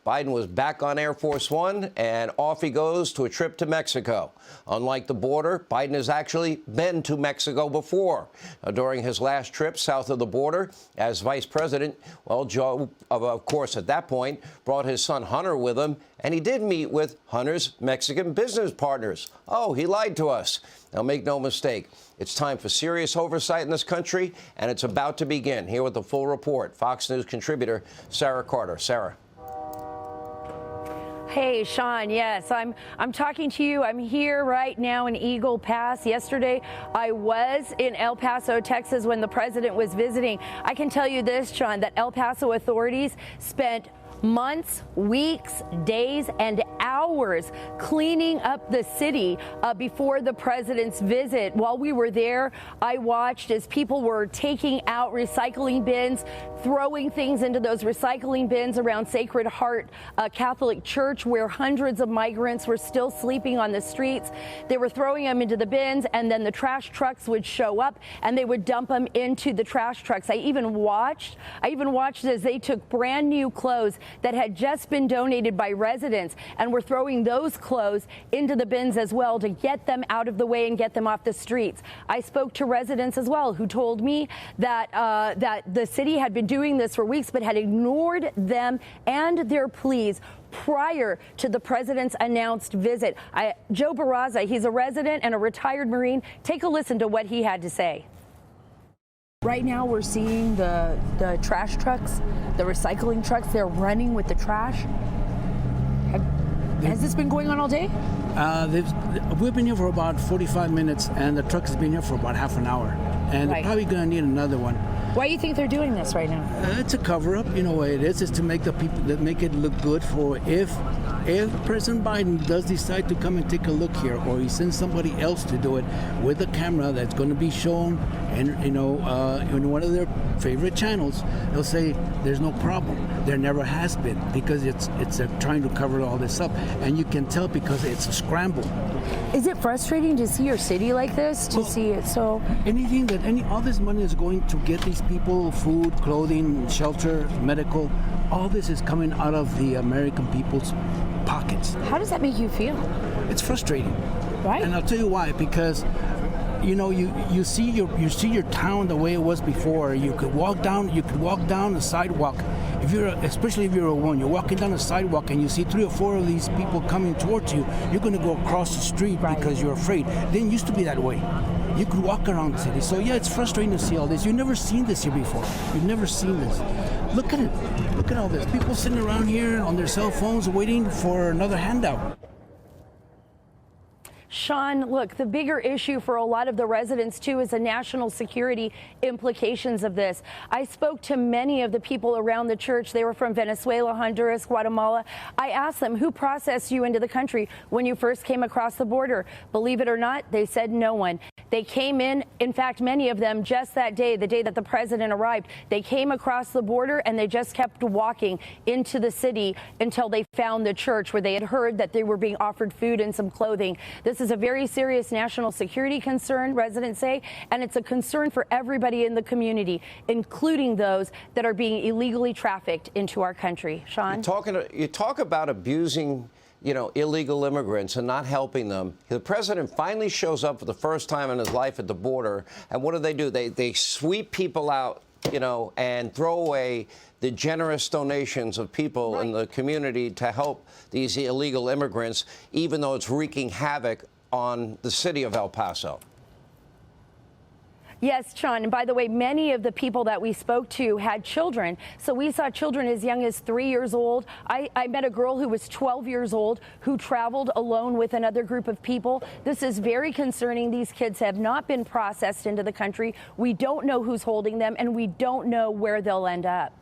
Biden was back on Air Force One, and off he goes to a trip to Mexico. Unlike the border, Biden has actually been to Mexico before. During his last trip south of the border as vice president, well, Joe, of course, at that point, brought his son Hunter with him, and he did meet with Hunter's Mexican business partners. Oh, he lied to us. Now, make no mistake, it's time for serious oversight in this country, and it's about to begin. Here with the full report, Fox News contributor Sara Carter. Sara. Hey, Sean, yes, I'm talking to you. I'm here right now in Eagle Pass. Yesterday, I was in El Paso, Texas, when the president was visiting. I can tell you this, Sean, that El Paso authorities spent months, weeks, days, and hours cleaning up the city before the president's visit. While we were there, I watched as people were taking out recycling bins, throwing things into those recycling bins around Sacred Heart Catholic Church, where hundreds of migrants were still sleeping on the streets. They were throwing them into the bins, and then the trash trucks would show up and they would dump them into the trash trucks. I even watched as they took brand new clothes that had just been donated by residents and were throwing those clothes into the bins as well to get them out of the way and get them off the streets. I spoke to residents as well who told me that the city had been doing this for weeks but had ignored them and their pleas prior to the president's announced visit. Joe Barraza, he's a resident and a retired Marine. Take a listen to what he had to say. Right now we're seeing the trash trucks, the recycling trucks, they're running with the trash. Has this been going on all day? We've been here for about 45 minutes, and the truck has been here for about half an hour. And They're probably going to need another one. Why do you think they're doing this right now? It's a cover-up, you know what it is. It's to make the people, that make it look good for if President Biden does decide to come and take a look here, or he sends somebody else to do it with a camera that's going to be shown, and in one of their favorite channels, they'll say there's no problem. There never has been, because it's trying to cover all this up, and you can tell because it's a scramble. Is it frustrating to see your city like this? See it so all this money is going to get these people food, clothing, shelter, medical. All this is coming out of the American people's pockets. How does that make you feel? It's frustrating, right? And I'll tell you why. Because you see your town the way it was before. You could walk down the sidewalk. Especially if you're a woman, you're walking down the sidewalk and you see 3 or 4 of these people coming towards you. You're going to go across the street because you're afraid. It didn't used to be that way. You could walk around the city. So yeah, it's frustrating to see all this. You've never seen this here before. You've never seen this. Look at it. Look at all this. People sitting around here on their cell phones waiting for another handout. Sean, look, the bigger issue for a lot of the residents, too, is the national security implications of this. I spoke to many of the people around the church. They were from Venezuela, Honduras, Guatemala. I asked them, who processed you into the country when you first came across the border? Believe it or not, they said no one. They came in fact, many of them just that day, the day that the president arrived, they came across the border and they just kept walking into the city until they found the church where they had heard that they were being offered food and some clothing. This is a very serious national security concern, residents say, and it's a concern for everybody in the community, including those that are being illegally trafficked into our country. Sean? You talk about abusing illegal immigrants and not helping them. The president finally shows up for the first time in his life at the border, and what do? They sweep people out, and throw away the generous donations of people in the community to help these illegal immigrants, even though it's wreaking havoc on the city of El Paso. Yes, Sean. And by the way, many of the people that we spoke to had children. So we saw children as young as 3 years old. I met a girl who was 12 years old who traveled alone with another group of people. This is very concerning. These kids have not been processed into the country. We don't know who's holding them, and we don't know where they'll end up.